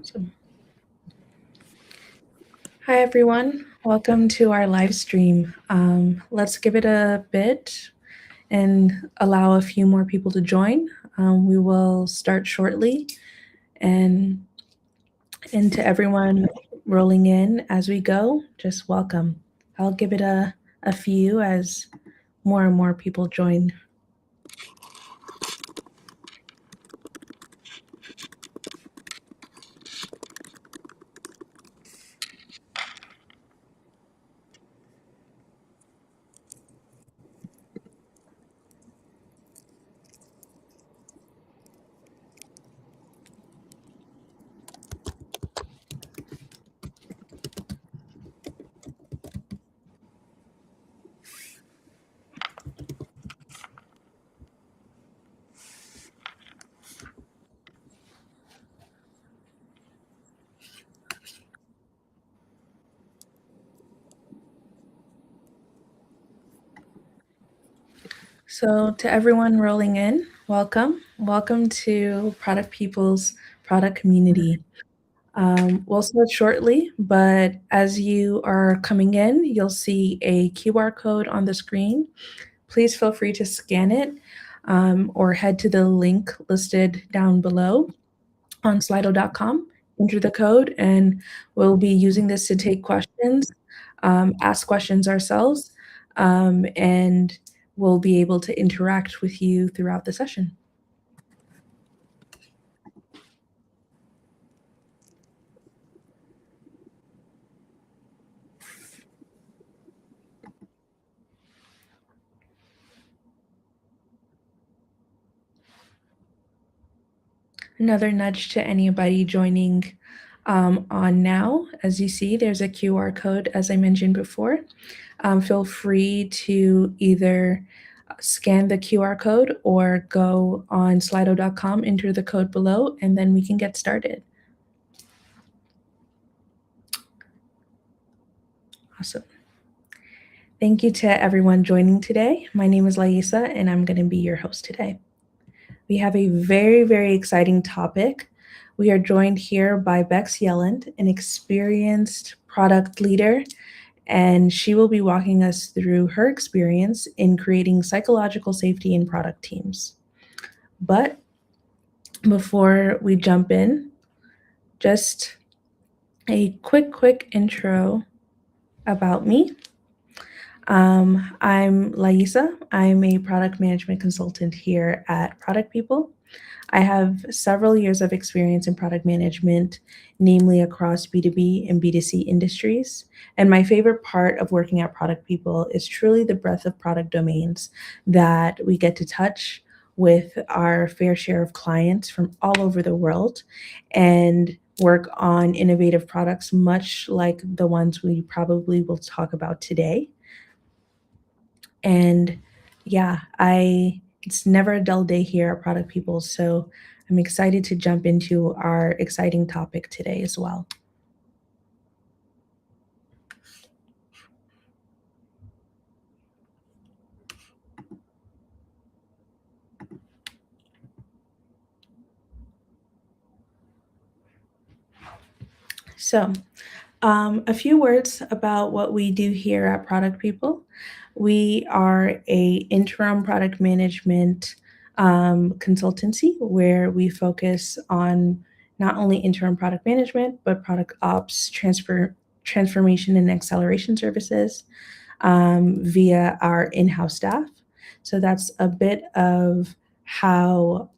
So, hi everyone, welcome to our live stream. Let's give it a bit and allow a few more people to join. We will start shortly, and to everyone rolling in as we go, just welcome. I'll give it a few as more and more people join. So, to everyone rolling in, welcome. Welcome to Product People's product community. We'll start shortly, but as you are coming in, you'll see a QR code on the screen. Please feel free to scan it or head to the link listed down below on slido.com. Enter the code, and we'll be using this to take questions, ask questions ourselves, and we'll be able to interact with you throughout the session. Another nudge to anybody joining on now. As you see, there's a QR code, as I mentioned before. Feel free to either scan the QR code or go on slido.com, enter the code below, and then we can get started. Awesome. Thank you to everyone joining today. My name is Laisa, and I'm going to be your host today. We have a very, very exciting topic. We are joined here by Beks Yelland, an experienced product leader, and she will be walking us through her experience in creating psychological safety in product teams. But before we jump in, just a quick intro about me. I'm Laisa. I'm a product management consultant here at Product People. I have several years of experience in product management, namely across B2B and B2C industries. And my favorite part of working at Product People is truly the breadth of product domains that we get to touch with our fair share of clients from all over the world and work on innovative products, much like the ones we probably will talk about today. And yeah, it's never a dull day here at Product People, so I'm excited to jump into our exciting topic today as well. So, a few words about what we do here at Product People. We are a interim product management consultancy where we focus on not only interim product management but product ops, transformation, and acceleration services via our in-house staff. So that's a bit of how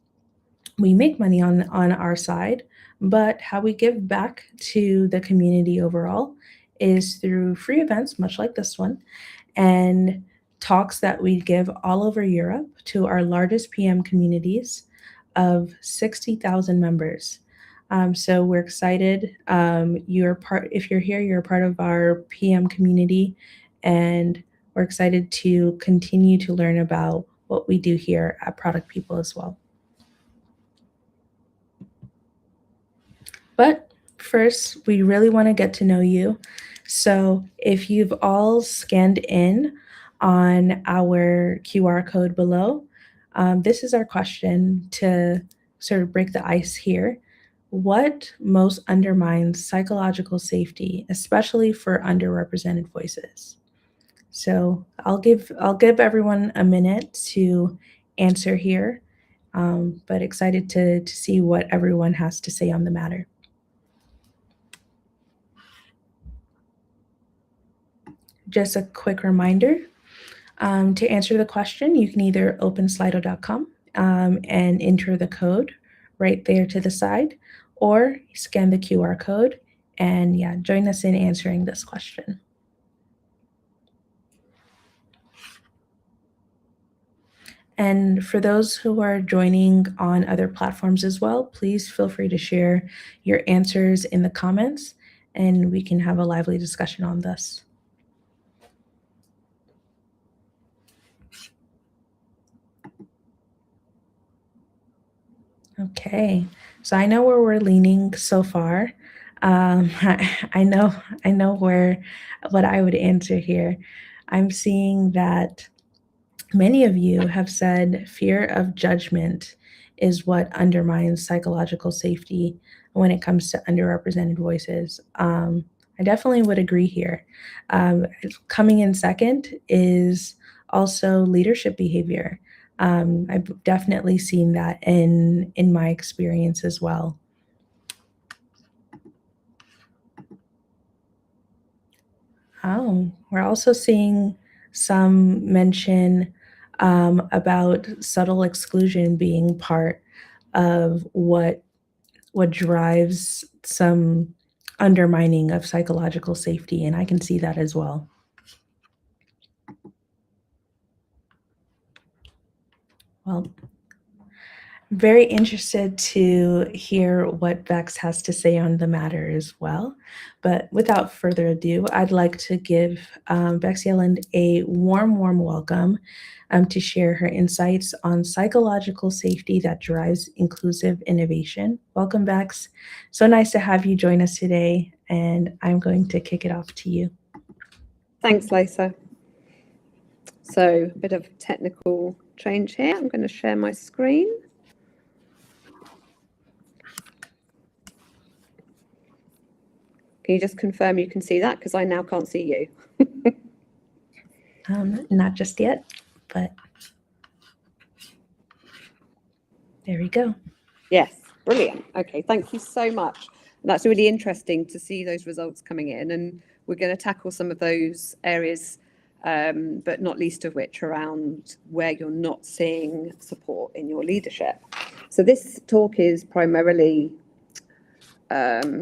we make money on our side, but how we give back to the community overall is through free events, much like this one, and talks that we give all over Europe to our largest PM communities of 60,000 members. So we're excited. If you're here, you're a part of our PM community, and we're excited to continue to learn about what we do here at Product People as well. But first, we really want to get to know you. So if you've all scanned in on our QR code below, this is our question to sort of break the ice here. What most undermines psychological safety, especially for underrepresented voices? So I'll give everyone a minute to answer here, but excited to see what everyone has to say on the matter. Just a quick reminder, to answer the question, you can either open slido.com and enter the code right there to the side, or scan the QR code and yeah, join us in answering this question. And for those who are joining on other platforms as well, please feel free to share your answers in the comments and we can have a lively discussion on this. Okay, so I know where we're leaning so far. I know where what I would answer here. I'm seeing that many of you have said fear of judgment is what undermines psychological safety when it comes to underrepresented voices. I definitely would agree here. Coming in second is also leadership behavior. I've definitely seen that in my experience as well. Oh, we're also seeing some mention about subtle exclusion being part of what drives some undermining of psychological safety, and I can see that as well. Well, very interested to hear what Bex has to say on the matter as well. But without further ado, I'd like to give Bex Yelland a warm welcome to share her insights on psychological safety that drives inclusive innovation. Welcome, Bex. So nice to have you join us today, and I'm going to kick it off to you. Thanks, Lisa. So a bit of technical change here. I'm going to share my screen. Can you just confirm you can see that? Because I now can't see you. Not just yet, but there we go. Yes, brilliant. Okay, thank you so much. That's really interesting to see those results coming in, and we're going to tackle some of those areas, but not least of which around where you're not seeing support in your leadership. So this talk is primarily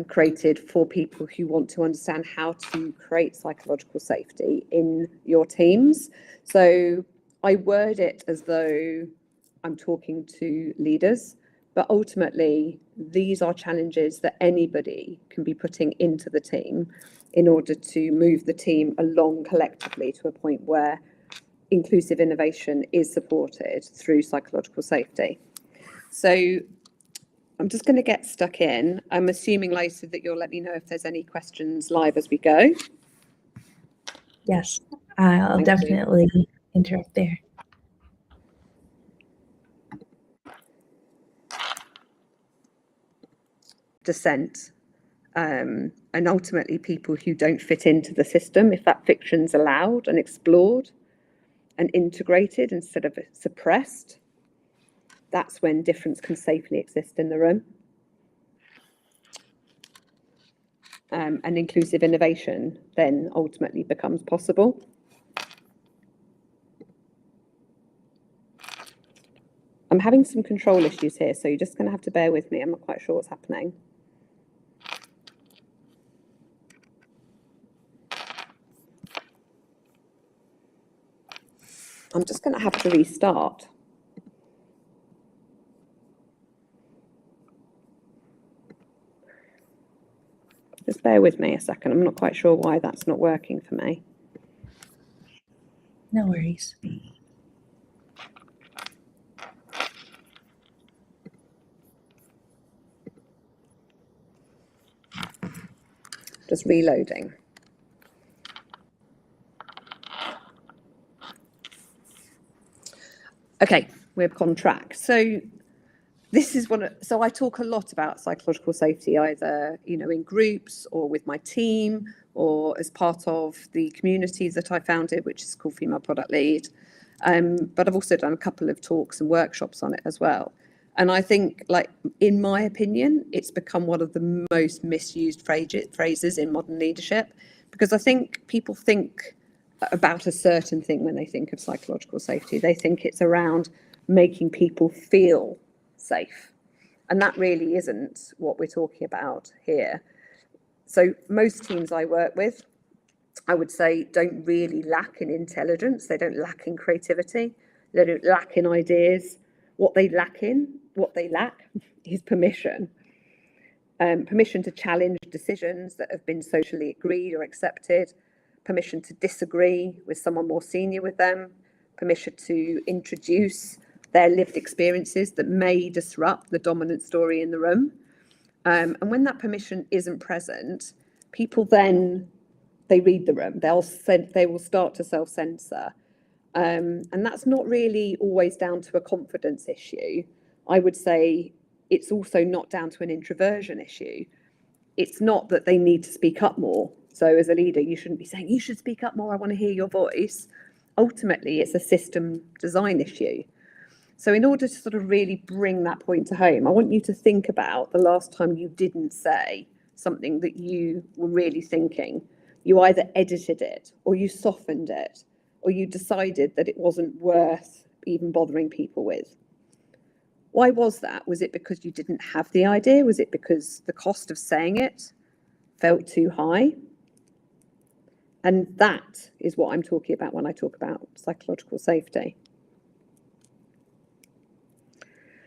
created for people who want to understand how to create psychological safety in your teams. So I word it as though I'm talking to leaders, but ultimately these are challenges that anybody can be putting into the team in order to move the team along collectively to a point where inclusive innovation is supported through psychological safety. So I'm just going to get stuck in. I'm assuming, Lisa, that you'll let me know if there's any questions live as we go. Yes, I'll definitely interrupt there. Dissent, and ultimately people who don't fit into the system, if that fiction's allowed and explored and integrated instead of suppressed, that's when difference can safely exist in the room. And inclusive innovation then ultimately becomes possible. I'm having some control issues here, so you're just going to have to bear with me. I'm not quite sure what's happening. I'm just going to have to restart. Just bear with me a second. I'm not quite sure why that's not working for me. No worries. Just reloading. Okay, we're on track. So this is so I talk a lot about psychological safety, either, in groups or with my team or as part of the community that I founded, which is called Female Product Lead. But I've also done a couple of talks and workshops on it as well. And I think, in my opinion, it's become one of the most misused phrases in modern leadership, because I think people think about a certain thing when they think of psychological safety. They think it's around making people feel safe. And that really isn't what we're talking about here. So most teams I work with, I would say, don't really lack in intelligence. They don't lack in creativity. They don't lack in ideas. What they lack is permission. Permission to challenge decisions that have been socially agreed or accepted, permission to disagree with someone more senior with them, permission to introduce their lived experiences that may disrupt the dominant story in the room. And when that permission isn't present, people then, they read the room. They will start to self-censor. And that's not really always down to a confidence issue. I would say it's also not down to an introversion issue. It's not that they need to speak up more. So as a leader, you shouldn't be saying, you should speak up more, I want to hear your voice. Ultimately, it's a system design issue. So in order to sort of really bring that point to home, I want you to think about the last time you didn't say something that you were really thinking. You either edited it, or you softened it, or you decided that it wasn't worth even bothering people with. Why was that? Was it because you didn't have the idea? Was it because the cost of saying it felt too high? And that is what I'm talking about when I talk about psychological safety.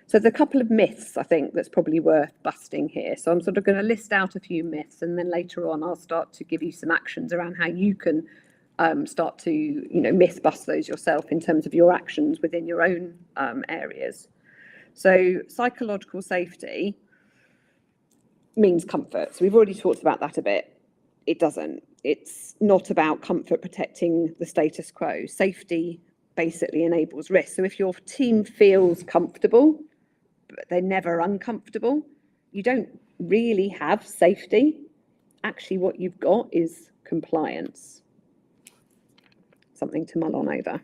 So there's a couple of myths, I think, that's probably worth busting here. So I'm sort of going to list out a few myths, and then later on I'll start to give you some actions around how you can start to, myth bust those yourself in terms of your actions within your own areas. So psychological safety means comfort. So we've already talked about that a bit. It doesn't. It's not about comfort protecting the status quo. Safety basically enables risk. So if your team feels comfortable, but they're never uncomfortable, you don't really have safety. Actually, what you've got is compliance. Something to mull on over.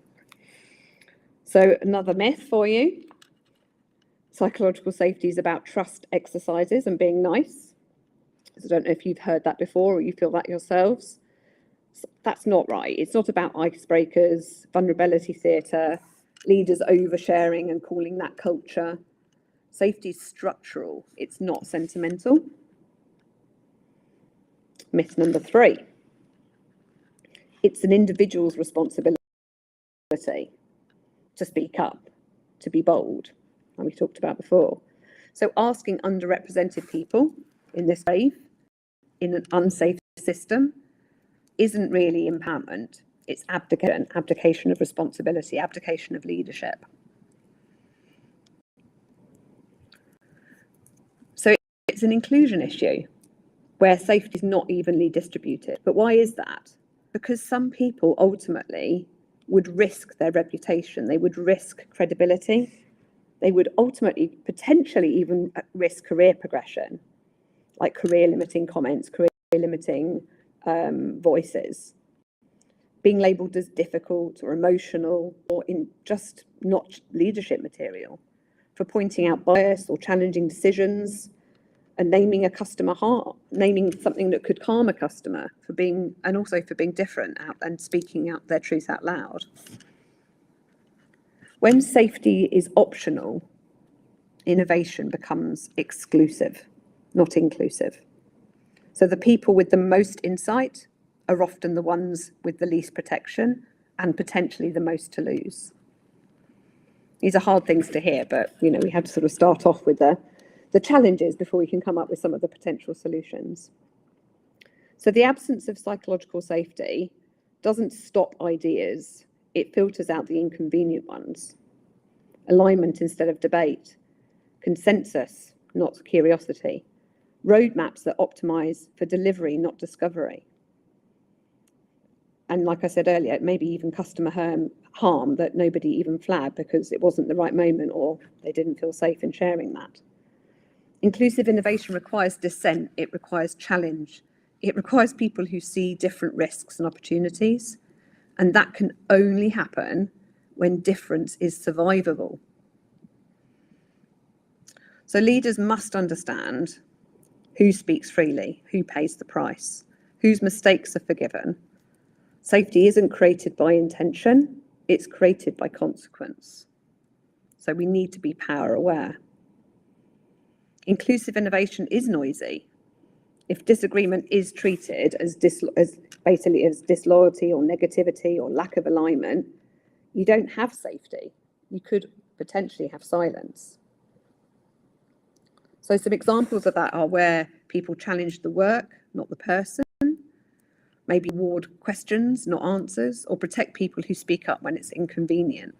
So another myth for you. Psychological safety is about trust exercises and being nice. So I don't know if you've heard that before or you feel that yourselves. That's not right. It's not about icebreakers, vulnerability theatre, leaders oversharing and calling that culture. Safety is structural. It's not sentimental. Myth number 3. It's an individual's responsibility to speak up, to be bold, and we talked about before. So asking underrepresented people in this wave, in an unsafe system, isn't really empowerment. It's abdication of responsibility, abdication of leadership. So it's an inclusion issue where safety is not evenly distributed. But why is that? Because some people ultimately would risk their reputation. They would risk credibility. They would ultimately potentially even risk career progression, like career limiting comments, career limiting voices, being labelled as difficult or emotional or in just not leadership material, for pointing out bias or challenging decisions and naming a customer naming something that could harm a customer, for being different out and speaking out their truth out loud. When safety is optional, innovation becomes exclusive, not inclusive. So the people with the most insight are often the ones with the least protection and potentially the most to lose. These are hard things to hear, but we had to sort of start off with the challenges before we can come up with some of the potential solutions. So the absence of psychological safety doesn't stop ideas, it filters out the inconvenient ones. Alignment instead of debate, consensus, not curiosity, roadmaps that optimize for delivery, not discovery. And like I said earlier, maybe even customer harm that nobody even flagged because it wasn't the right moment or they didn't feel safe in sharing that. Inclusive innovation requires dissent, it requires challenge, it requires people who see different risks and opportunities, and that can only happen when difference is survivable. So leaders must understand who speaks freely, who pays the price, whose mistakes are forgiven. Safety isn't created by intention, it's created by consequence. So we need to be power aware. Inclusive innovation is noisy. If disagreement is treated as basically as disloyalty or negativity or lack of alignment, you don't have safety. You could potentially have silence. So some examples of that are where people challenge the work, not the person, maybe award questions, not answers, or protect people who speak up when it's inconvenient.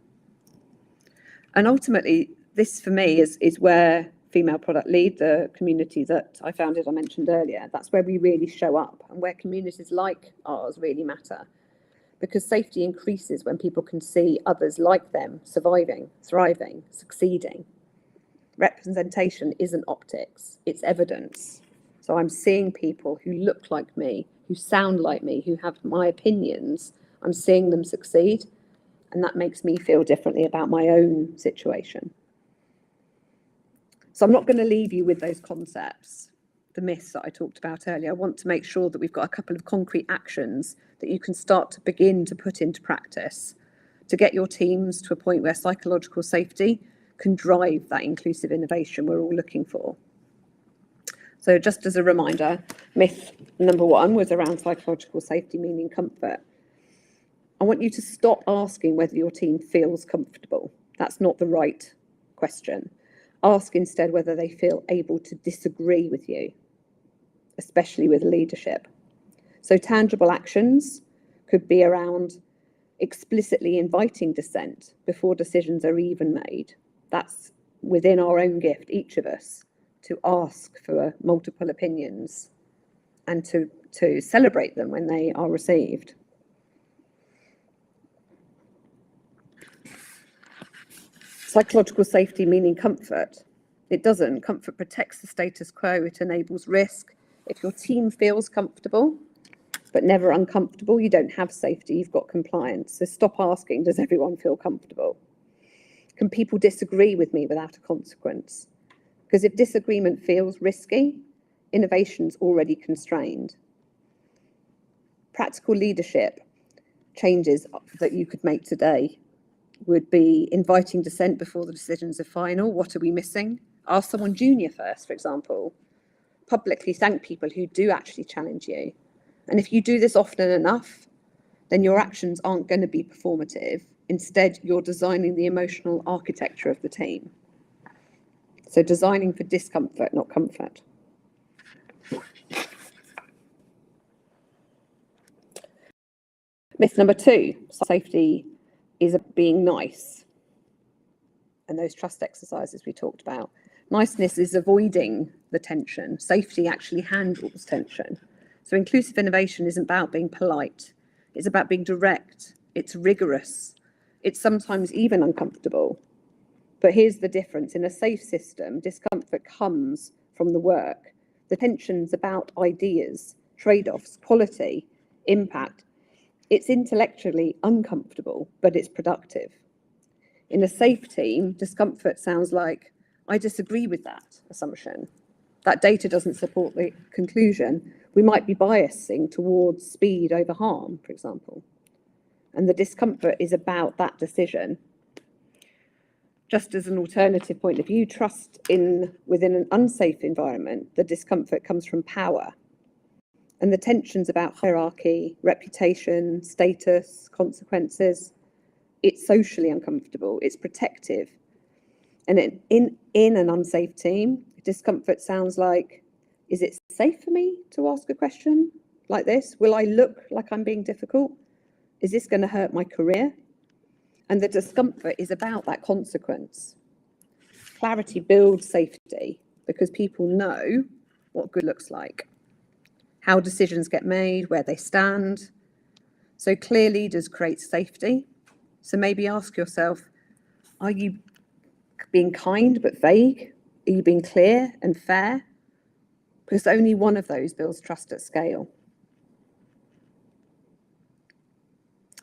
And ultimately, this for me is where Female Product Lead, the community that I founded, I mentioned earlier, that's where we really show up and where communities like ours really matter. Because safety increases when people can see others like them surviving, thriving, succeeding. Representation isn't optics, it's evidence. So I'm seeing people who look like me, who sound like me, who have my opinions. I'm seeing them succeed, and that makes me feel differently about my own situation. So I'm not going to leave you with those concepts, the myths that I talked about earlier. I want to make sure that we've got a couple of concrete actions that you can start to begin to put into practice to get your teams to a point where psychological safety can drive that inclusive innovation we're all looking for. So just as a reminder, myth number 1 was around psychological safety, meaning comfort. I want you to stop asking whether your team feels comfortable. That's not the right question. Ask instead whether they feel able to disagree with you, especially with leadership. So tangible actions could be around explicitly inviting dissent before decisions are even made. That's within our own gift, each of us, to ask for multiple opinions and to celebrate them when they are received. Psychological safety meaning comfort. It doesn't. Comfort protects the status quo. It enables risk. If your team feels comfortable, but never uncomfortable, you don't have safety, you've got compliance. So stop asking, does everyone feel comfortable? Can people disagree with me without a consequence? Because if disagreement feels risky, innovation's already constrained. Practical leadership changes that you could make today would be inviting dissent before the decisions are final. What are we missing? Ask someone junior first, for example. Publicly thank people who do actually challenge you. And if you do this often enough, then your actions aren't going to be performative. Instead, you're designing the emotional architecture of the team. So designing for discomfort, not comfort. Myth number 2, safety is being nice. And those trust exercises we talked about. Niceness is avoiding the tension. Safety actually handles tension. So inclusive innovation isn't about being polite. It's about being direct. It's rigorous. It's sometimes even uncomfortable. But here's the difference. In a safe system, discomfort comes from the work. The tension's about ideas, trade-offs, quality, impact. It's intellectually uncomfortable, but it's productive. In a safe team, discomfort sounds like, I disagree with that assumption. That data doesn't support the conclusion. We might be biasing towards speed over harm, for example. And the discomfort is about that decision. Just as an alternative point of view, trust within an unsafe environment, the discomfort comes from power. And the tensions about hierarchy, reputation, status, consequences. It's socially uncomfortable, it's protective. And in an unsafe team, discomfort sounds like, is it safe for me to ask a question like this? Will I look like I'm being difficult? Is this going to hurt my career? And the discomfort is about that consequence. Clarity builds safety because people know what good looks like, how decisions get made, where they stand. So clear leaders create safety. So maybe ask yourself, are you being kind but vague? Are you being clear and fair? Because only one of those builds trust at scale.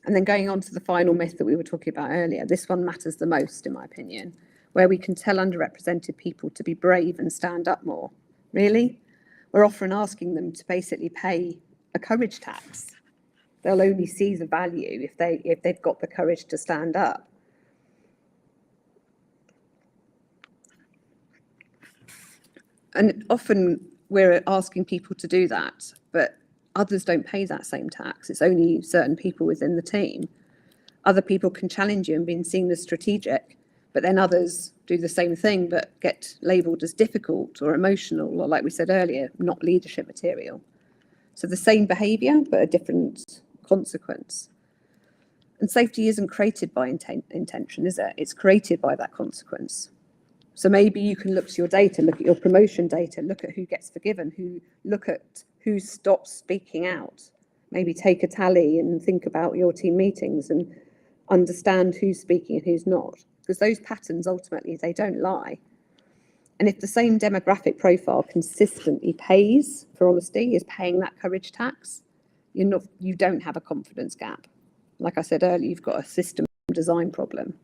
And then going on to the final myth that we were talking about earlier, this one matters the most, in my opinion, where we can tell underrepresented people to be brave and stand up more. Really? We're often asking them to basically pay a courage tax. They'll only see the value if they've got the courage to stand up. And often we're asking people to do that, but others don't pay that same tax. It's only certain people within the team. Other people can challenge you and be seen as strategic, but then others do the same thing but get labelled as difficult or emotional, or like we said earlier, not leadership material. So the same behaviour, but a different consequence. And safety isn't created by intention, is it? It's created by that consequence. So maybe you can look to your data, look at your promotion data, look at who gets forgiven, look at who stops speaking out. Maybe take a tally and think about your team meetings and understand who's speaking and who's not. Because those patterns, ultimately, they don't lie. And if the same demographic profile consistently pays for honesty, is paying that courage tax, you don't have a confidence gap. Like I said earlier, you've got a system design problem.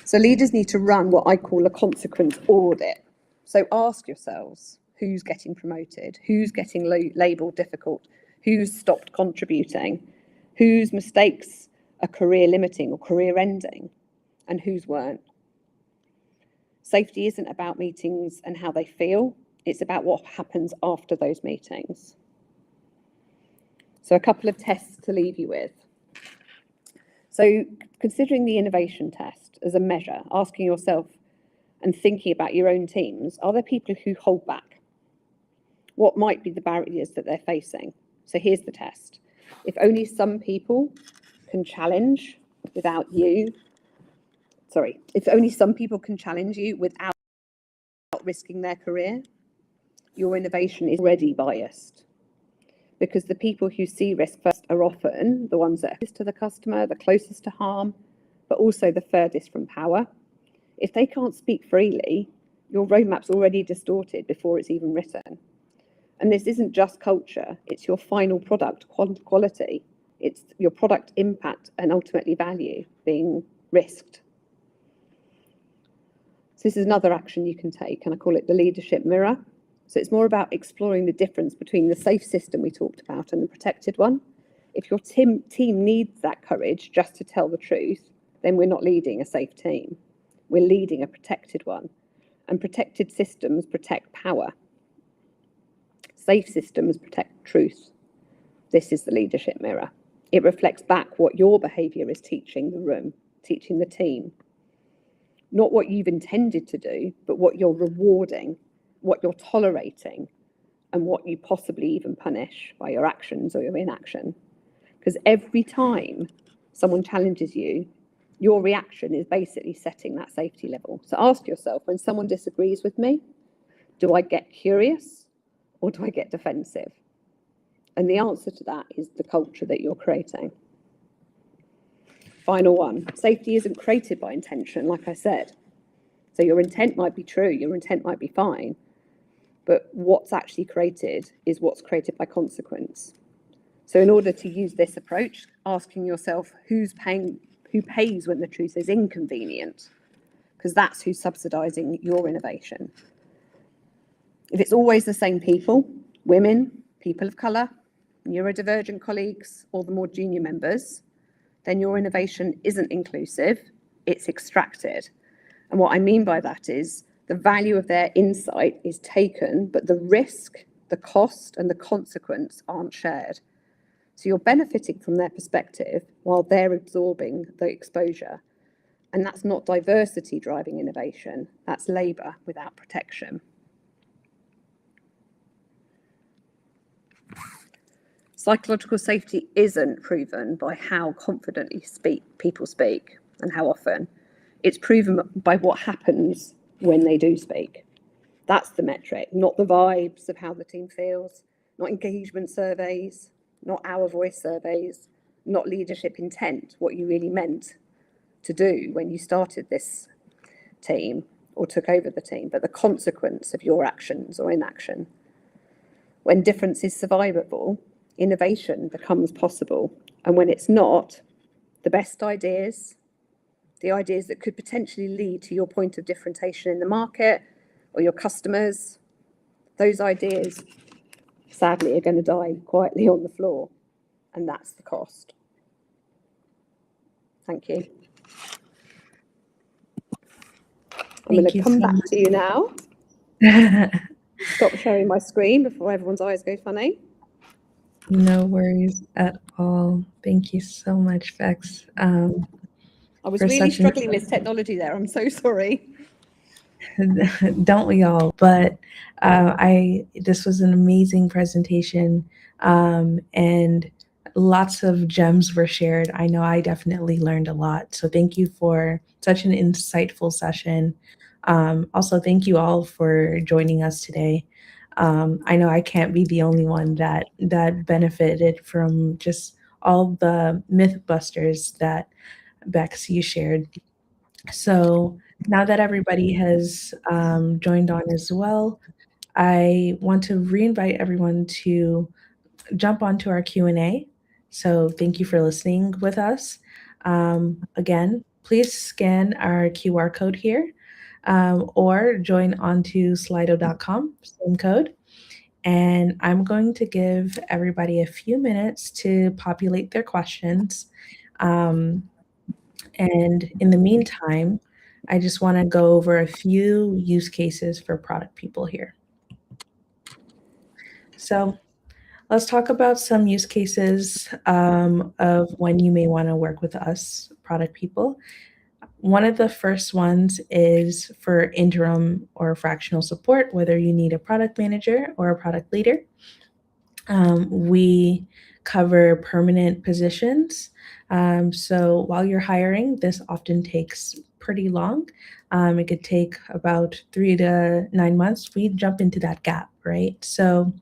So leaders need to run what I call a consequence audit. So ask yourselves, who's getting promoted? Who's getting labelled difficult? Who's stopped contributing? Whose mistakes are career limiting or career ending? And whose weren't? Safety isn't about meetings and how they feel. It's about what happens after those meetings. So a couple of tests to leave you with. So considering the innovation test as a measure, asking yourself and thinking about your own teams, are there people who hold back? What might be the barriers that they're facing? So here's the test. If only some people can challenge without you, if only some people can challenge you without risking their career, your innovation is already biased. Because the people who see risk first are often the ones that are closest to the customer, the closest to harm, but also the furthest from power. If they can't speak freely, your roadmap's already distorted before it's even written. And this isn't just culture, it's your final product quality. It's your product impact and ultimately value being risked. So this is another action you can take, and I call it the leadership mirror. So it's more about exploring the difference between the safe system we talked about and the protected one. If your team needs that courage just to tell the truth, then we're not leading a safe team. We're leading a protected one. And protected systems protect power. Safe systems protect truth. This is the leadership mirror. It reflects back what your behaviour is teaching the room, teaching the team. Not what you've intended to do, but what you're rewarding, what you're tolerating, and what you possibly even punish by your actions or your inaction. Because every time someone challenges you, your reaction is basically setting that safety level. So ask yourself, when someone disagrees with me, do I get curious or do I get defensive? And the answer to that is the culture that you're creating. Final one, safety isn't created by intention, like I said. So your intent might be true, your intent might be fine, but what's actually created is what's created by consequence. So in order to use this approach, asking yourself who pays when the truth is inconvenient, because that's who's subsidizing your innovation. If it's always the same people, women, people of color, neurodivergent colleagues, or the more junior members, then your innovation isn't inclusive, it's extracted. And what I mean by that is the value of their insight is taken, but the risk, the cost, and the consequence aren't shared. So you're benefiting from their perspective while they're absorbing the exposure. And that's not diversity driving innovation, that's labour without protection. Psychological safety isn't proven by how confidently people speak and how often. It's proven by what happens when they do speak. That's the metric, not the vibes of how the team feels, not engagement surveys, not our voice surveys, not leadership intent, what you really meant to do when you started this team or took over the team, but the consequence of your actions or inaction. When difference is survivable, innovation becomes possible. And when it's not, the best ideas, the ideas that could potentially lead to your point of differentiation in the market or your customers, those ideas, sadly, are going to die quietly on the floor. And that's the cost. Thank you. I'm going to come back to you now. Stop sharing my screen before everyone's eyes go funny. No worries at all. Thank you so much, Beks. I was really struggling with technology there. I'm so sorry. Don't we all? But this was an amazing presentation, and lots of gems were shared. I know I definitely learned a lot. So thank you for such an insightful session. Also, thank you all for joining us today. I know I can't be the only one that benefited from just all the myth busters that Bex you shared. So now that everybody has joined on as well, I want to reinvite everyone to jump onto our Q&A. So thank you for listening with us. Again, please scan our QR code here, or join onto slido.com, same code. And I'm going to give everybody a few minutes to populate their questions. And in the meantime, I just want to go over a few use cases for product people here. So let's talk about some use cases of when you may want to work with us, product people. One of the first ones is for interim or fractional support, whether you need a product manager or a product leader. We cover permanent positions. So while you're hiring, this often takes pretty long. It could take about 3 to 9 months. We jump into that gap, right? So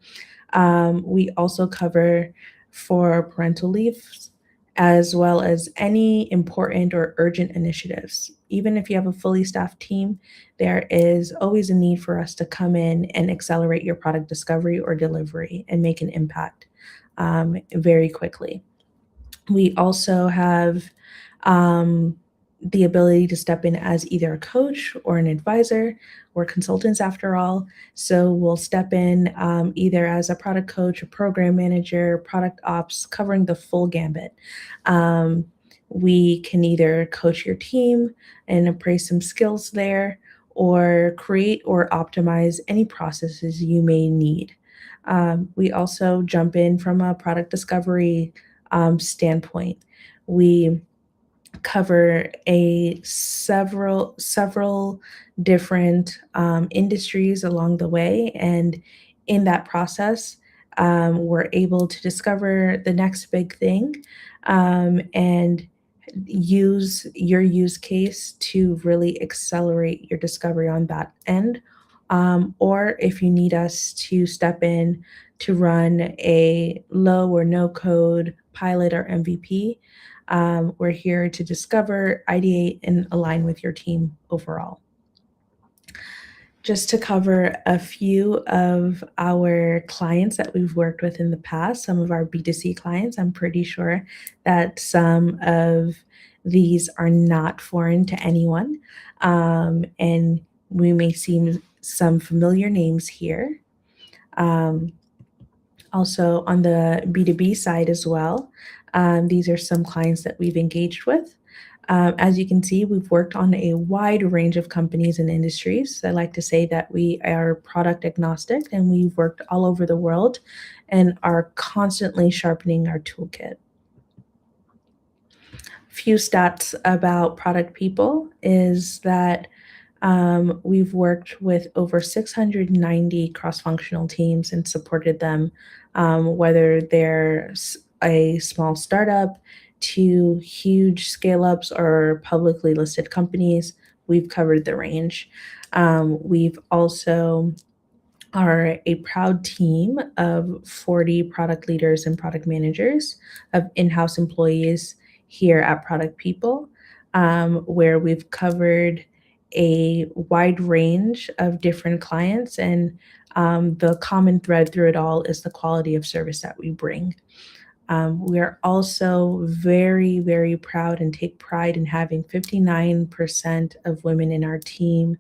we also cover for parental leaves, as well as any important or urgent initiatives. Even if you have a fully staffed team, there is always a need for us to come in and accelerate your product discovery or delivery and make an impact very quickly. We also have the ability to step in as either a coach or an advisor. We're consultants after all. So we'll step in either as a product coach, a program manager, product ops, covering the full gambit. We can either coach your team and appraise some skills there, or create or optimize any processes you may need. We also jump in from a product discovery standpoint. We cover several different industries along the way, and in that process, we're able to discover the next big thing, and use your use case to really accelerate your discovery on that end. Or if you need us to step in to run a low or no code pilot or MVP, we're here to discover, ideate, and align with your team overall. Just to cover a few of our clients that we've worked with in the past, some of our B2C clients, I'm pretty sure that some of these are not foreign to anyone. And we may see some familiar names here. Also on the B2B side as well, these are some clients that we've engaged with. As you can see, we've worked on a wide range of companies and industries. I like to say that we are product agnostic, and we've worked all over the world and are constantly sharpening our toolkit. Few stats about product people is that we've worked with over 690 cross-functional teams and supported them, whether they're a small startup to huge scale-ups or publicly listed companies. we've covered the range. We've also are a proud team of 40 product leaders and product managers of in-house employees here at Product People, where we've covered a wide range of different clients. And the common thread through it all is the quality of service that we bring. We are also very, very proud and take pride in having 59% of women in our team,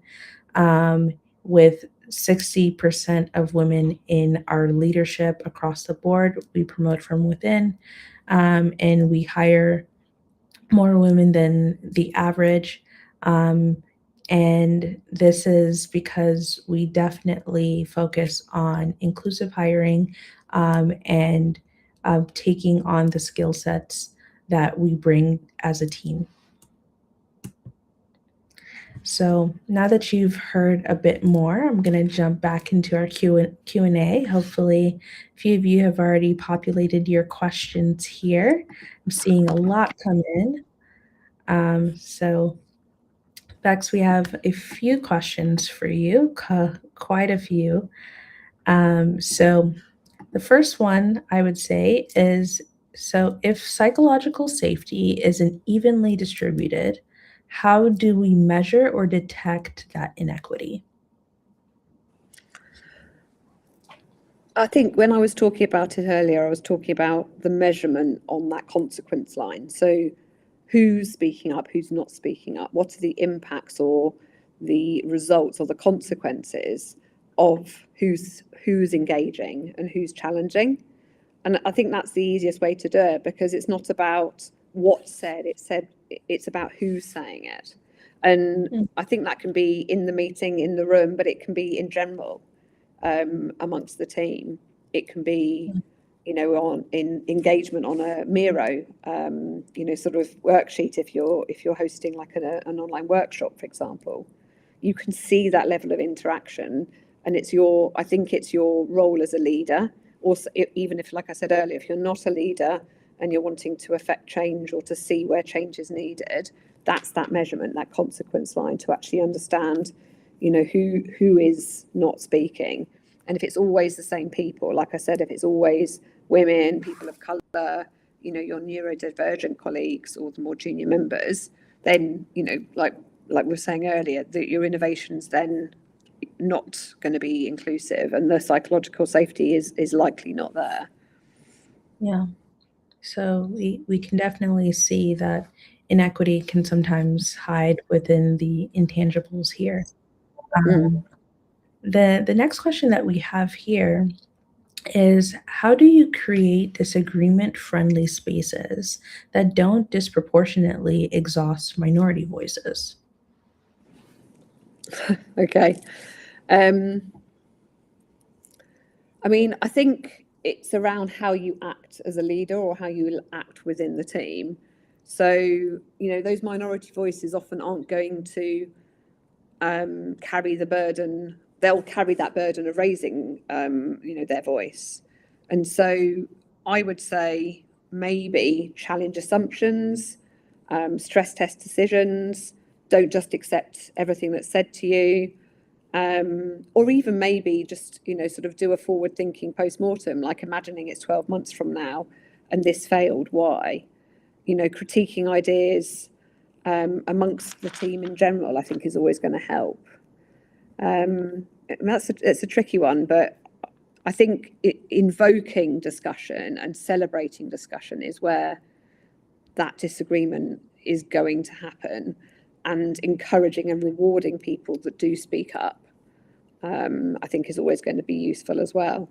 um, with 60% of women in our leadership across the board. We promote from within, and we hire more women than the average. Um, and this is because we definitely focus on inclusive hiring, and taking on the skill sets that we bring as a team. So now that you've heard a bit more, I'm going to jump back into our Q&A. Hopefully, a few of you have already populated your questions here. I'm seeing a lot come in. So, Bex, we have a few questions for you, quite a few. So the first one I would say is, so if psychological safety isn't evenly distributed, how do we measure or detect that inequity? I think when I was talking about it earlier, I was talking about the measurement on that consequence line. So who's speaking up, who's not speaking up, what are the impacts or the results or the consequences of who's engaging and who's challenging. And I think that's the easiest way to do it, because it's not about what's said, it's about who's saying it. And I think that can be in the meeting, in the room, but it can be in general, amongst the team. It can be, in engagement on a Miro, sort of worksheet. If you're hosting like an online workshop, for example, you can see that level of interaction, and I think it's your role as a leader. Also, even if, like I said earlier, if you're not a leader and you're wanting to affect change or to see where change is needed, that's that measurement, that consequence line, to actually understand, who is not speaking. And if it's always the same people, like I said, if it's always women, people of colour, your neurodivergent colleagues or the more junior members, then, like we were saying earlier, that your innovation's then not going to be inclusive, and the psychological safety is likely not there. Yeah. So we can definitely see that inequity can sometimes hide within the intangibles here. The next question that we have here is, how do you create disagreement-friendly spaces that don't disproportionately exhaust minority voices? Okay. I think it's around how you act as a leader or how you act within the team. So, those minority voices often aren't going to carry the burden. They'll carry that burden of raising, their voice. And so I would say maybe challenge assumptions, stress test decisions, don't just accept everything that's said to you. Or even maybe just, sort of do a forward thinking post-mortem, like imagining it's 12 months from now and this failed, why? Critiquing ideas amongst the team in general, I think, is always going to help. It's a tricky one, but I think invoking discussion and celebrating discussion is where that disagreement is going to happen, and encouraging and rewarding people that do speak up, I think, is always going to be useful as well.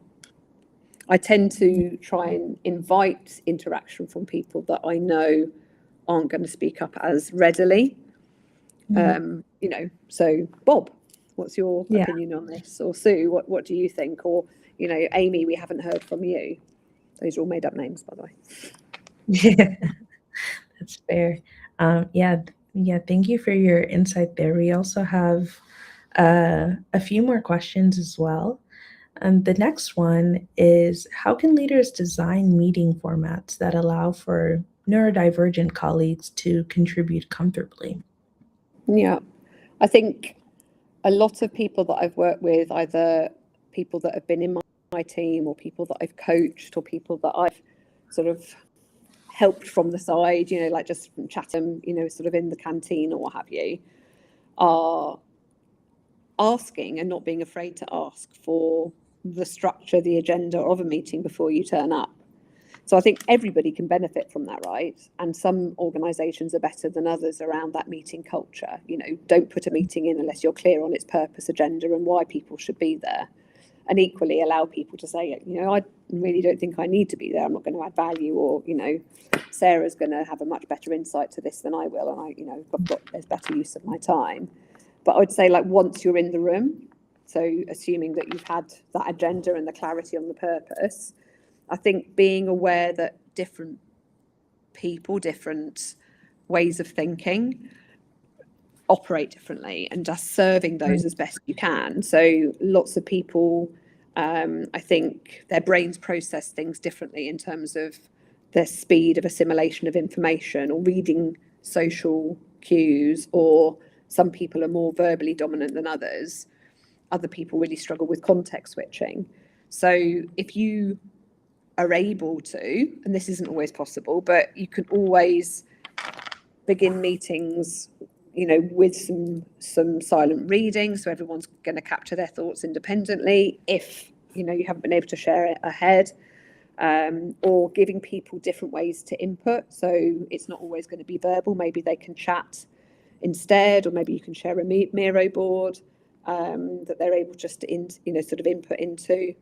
I tend to try and invite interaction from people that I know aren't going to speak up as readily. So Bob, what's your opinion on this? Or Sue, what do you think? Or, Amy, we haven't heard from you. Those are all made up names, by the way. Yeah, that's fair. Thank you for your insight there. We also have a few more questions as well. And the next one is, how can leaders design meeting formats that allow for neurodivergent colleagues to contribute comfortably? Yeah, I think a lot of people that I've worked with, either people that have been in my team or people that I've coached or people that I've sort of helped from the side, you know, like just from Chatham, you know, sort of in the canteen or what have you, are asking and not being afraid to ask for the structure, the agenda of a meeting before you turn up. So I think everybody can benefit from that, right? And some organisations are better than others around that meeting culture. You know, don't put a meeting in unless you're clear on its purpose, agenda, and why people should be there. And equally allow people to say, you know, I really don't think I need to be there. I'm not going to add value, or, you know, Sarah's going to have a much better insight to this than I will, and I, you know, there's better use of my time. But I would say, like, once you're in the room, so assuming that you've had that agenda and the clarity on the purpose, I think being aware that different people, different ways of thinking operate differently, and just serving those as best you can. So lots of people, I think their brains process things differently in terms of their speed of assimilation of information or reading social cues, or some people are more verbally dominant than others. Other people really struggle with context switching. So if you are able to, and this isn't always possible, but you can always begin meetings, you know, with some silent reading, so everyone's going to capture their thoughts independently if, you know, you haven't been able to share it ahead, or giving people different ways to input. So it's not always going to be verbal. Maybe they can chat instead, or maybe you can share a Miro board that they're able just to, you know, sort of input into.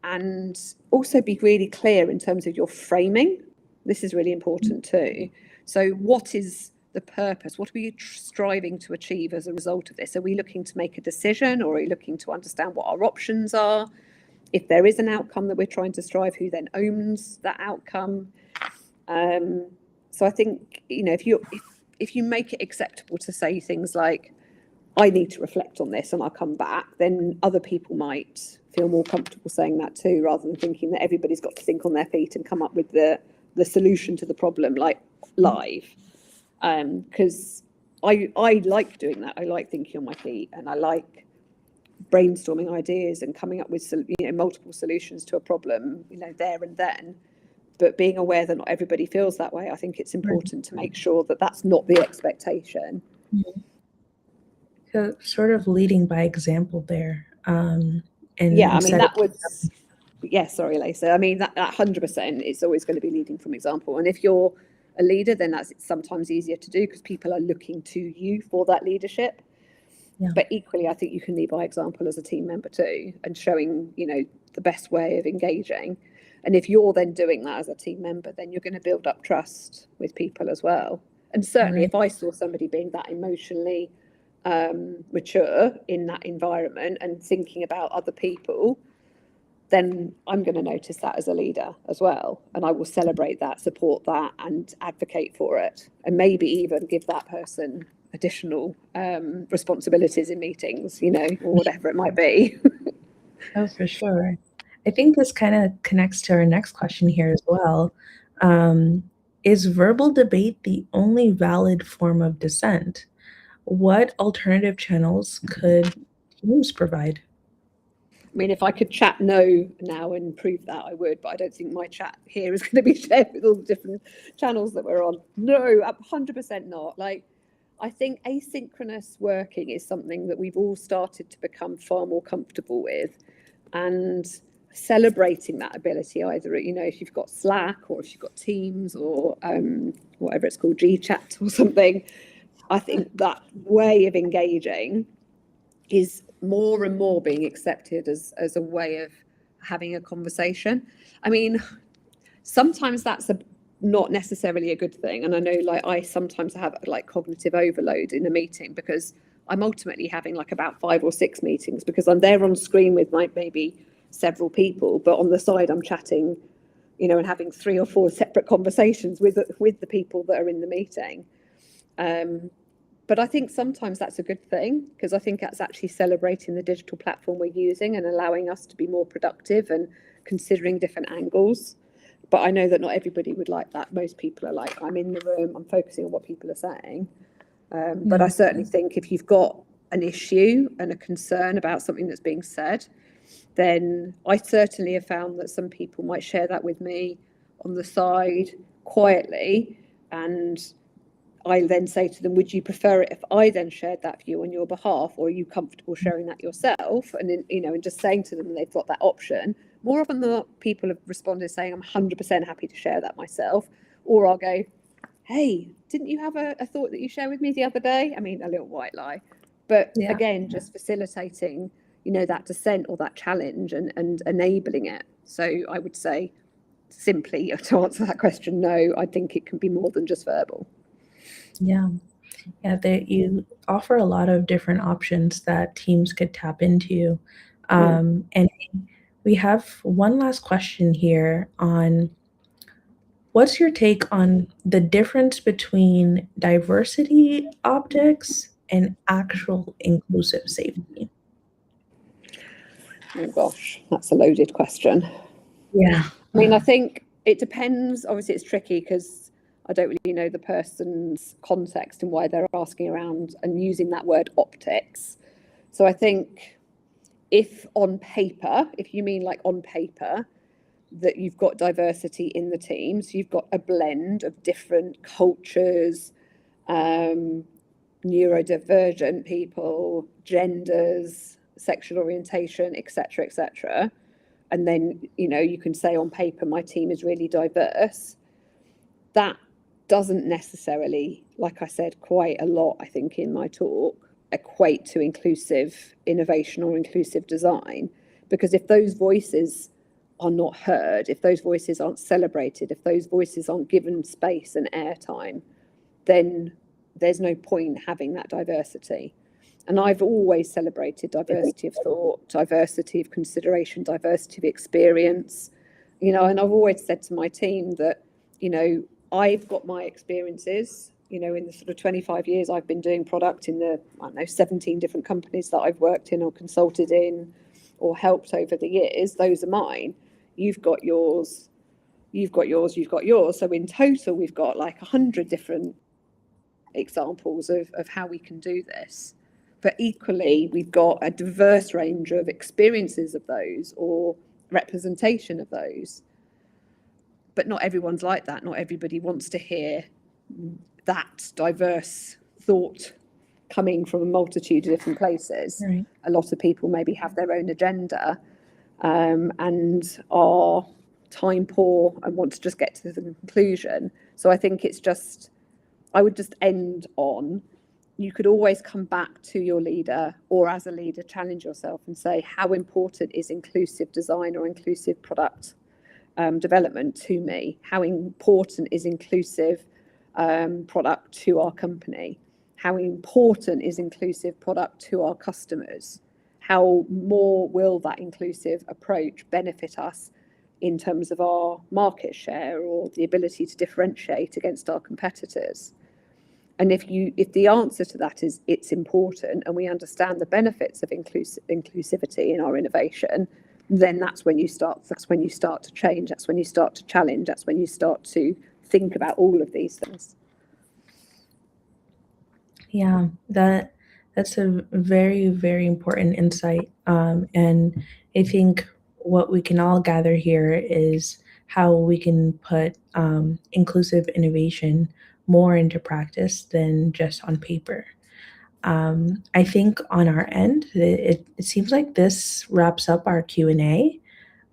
And also be really clear in terms of your framing. This is really important too. So what is the purpose? What are we striving to achieve as a result of this? Are we looking to make a decision, or are we looking to understand what our options are? If there is an outcome that we're trying to strive, who then owns that outcome? So I think, you know, if you make it acceptable to say things like, I need to reflect on this and I'll come back, then other people might feel more comfortable saying that too, rather than thinking that everybody's got to think on their feet and come up with the solution to the problem, like, live. Because I like doing that. I like thinking on my feet, and I like brainstorming ideas and coming up with, you know, multiple solutions to a problem, you know, there and then. But being aware that not everybody feels that way, I think it's important to make sure that that's not the expectation. So sort of leading by example there. And yeah, I mean, that was, yeah, sorry, Lisa. I mean, that 100%, it's always going to be leading from example. And if you're a leader, then that's sometimes easier to do because people are looking to you for that leadership. Yeah. But equally, I think you can lead by example as a team member too, and showing, you know, the best way of engaging. And if you're then doing that as a team member, then you're going to build up trust with people as well. And certainly if I saw somebody being that emotionally mature in that environment and thinking about other people, then I'm going to notice that as a leader as well. And I will celebrate that, support that, and advocate for it. And maybe even give that person additional responsibilities in meetings, you know, or whatever it might be. Oh, for sure. I think this kind of connects to our next question here as well. Is verbal debate the only valid form of dissent? What alternative channels could teams provide? I mean, if I could chat no now and prove that, I would, but I don't think my chat here is going to be shared with all the different channels that we're on. No, 100% not. Like, I think asynchronous working is something that we've all started to become far more comfortable with, and celebrating that ability, either, you know, if you've got Slack or if you've got Teams or whatever it's called, Gchat or something. I think that way of engaging is more and more being accepted as a way of having a conversation. I mean, sometimes that's not necessarily a good thing. And I know, like, I sometimes have like cognitive overload in a meeting because I'm ultimately having like about 5 or 6 meetings because I'm there on screen with like maybe several people, but on the side I'm chatting, you know, and having 3 or 4 separate conversations with the people that are in the meeting. But I think sometimes that's a good thing, because I think that's actually celebrating the digital platform we're using and allowing us to be more productive and considering different angles. But I know that not everybody would like that. Most people are like, I'm in the room, I'm focusing on what people are saying. But I certainly think if you've got an issue and a concern about something that's being said, then I certainly have found that some people might share that with me on the side quietly, and I then say to them, would you prefer it if I then shared that view on your behalf, or are you comfortable sharing that yourself? And then, and just saying to them they've got that option. More often than not, people have responded saying, I'm 100% happy to share that myself. Or I'll go, hey, didn't you have a thought that you shared with me the other day? I mean, a little white lie. But again, just facilitating, that dissent or that challenge and enabling it. So I would say simply to answer that question, no, I think it can be more than just verbal. Yeah. You offer a lot of different options that teams could tap into. And we have one last question here on what's your take on the difference between diversity optics and actual inclusive safety? Oh gosh, that's a loaded question. Yeah. I mean, I think it depends. Obviously, it's tricky because I don't really know the person's context and why they're asking around and using that word optics. So I think if you mean like on paper, that you've got diversity in the team, so you've got a blend of different cultures, neurodivergent people, genders, sexual orientation, etc., and then you can say on paper my team is really diverse. That doesn't necessarily, like I said quite a lot I think in my talk, equate to inclusive innovation or inclusive design, because if those voices are not heard, if those voices aren't celebrated, if those voices aren't given space and airtime, then there's no point having that diversity. And I've always celebrated diversity of thought, diversity of consideration, diversity of experience, and I've always said to my team that, I've got my experiences, in the sort of 25 years I've been doing product in the, 17 different companies that I've worked in or consulted in or helped over the years. Those are mine. You've got yours, you've got yours, you've got yours. So in total, we've got like 100 different examples of how we can do this. But equally, we've got a diverse range of experiences of those or representation of those. But not everyone's like that. Not everybody wants to hear that diverse thought coming from a multitude of different places. Right. A lot of people maybe have their own agenda and are time poor and want to just get to the conclusion. So I think I would just end on, you could always come back to your leader, or as a leader, challenge yourself and say, how important is inclusive design or inclusive product development to me? How important is inclusive product to our company? How important is inclusive product to our customers? How more will that inclusive approach benefit us in terms of our market share or the ability to differentiate against our competitors? And if the answer to that is it's important and we understand the benefits of inclusivity in our innovation, then that's when you start to change, that's when you start to challenge, that's when you start to think about all of these things. Yeah, that's a very, very important insight. And I think what we can all gather here is how we can put inclusive innovation more into practice than just on paper. I think on our end, it seems like this wraps up our Q&A.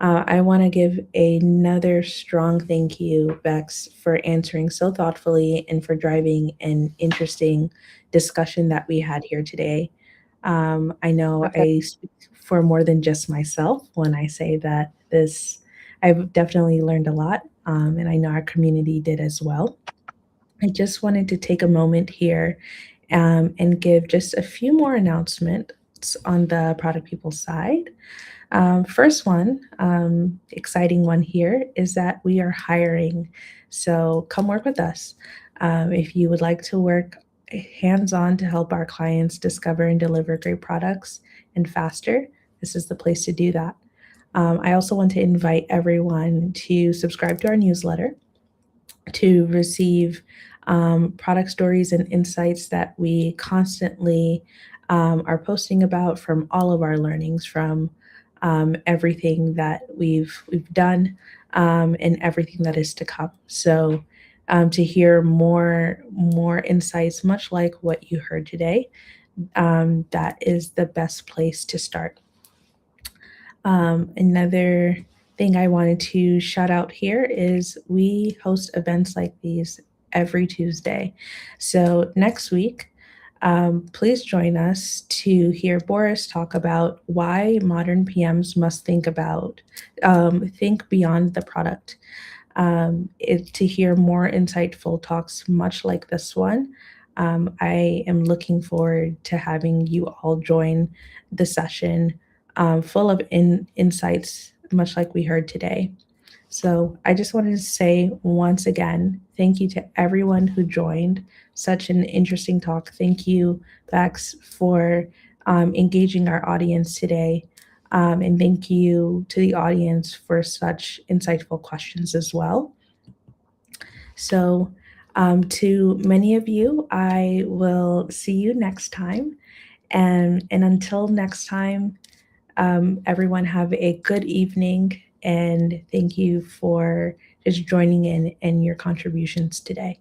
I want to give another strong thank you, Bex, for answering so thoughtfully and for driving an interesting discussion that we had here today. I know I speak for more than just myself when I say that I've definitely learned a lot, and I know our community did as well. I just wanted to take a moment here and give just a few more announcements on the product people side. First one, exciting one here, is that we are hiring. So come work with us. If you would like to work hands-on to help our clients discover and deliver great products and faster, this is the place to do that. I also want to invite everyone to subscribe to our newsletter to receive product stories and insights that we constantly are posting about from all of our learnings, from everything that we've done, and everything that is to come. So to hear more insights, much like what you heard today, that is the best place to start. Another thing I wanted to shout out here is we host events like these every Tuesday. So next week, please join us to hear Boris talk about why modern PMs must think beyond the product. To hear more insightful talks, much like this one. I am looking forward to having you all join the session, full of insights, much like we heard today. So I just wanted to say once again, thank you to everyone who joined. Such an interesting talk. Thank you, Bex, for engaging our audience today. And thank you to the audience for such insightful questions as well. So, to many of you, I will see you next time. And until next time, everyone have a good evening. And thank you for just joining in and your contributions today.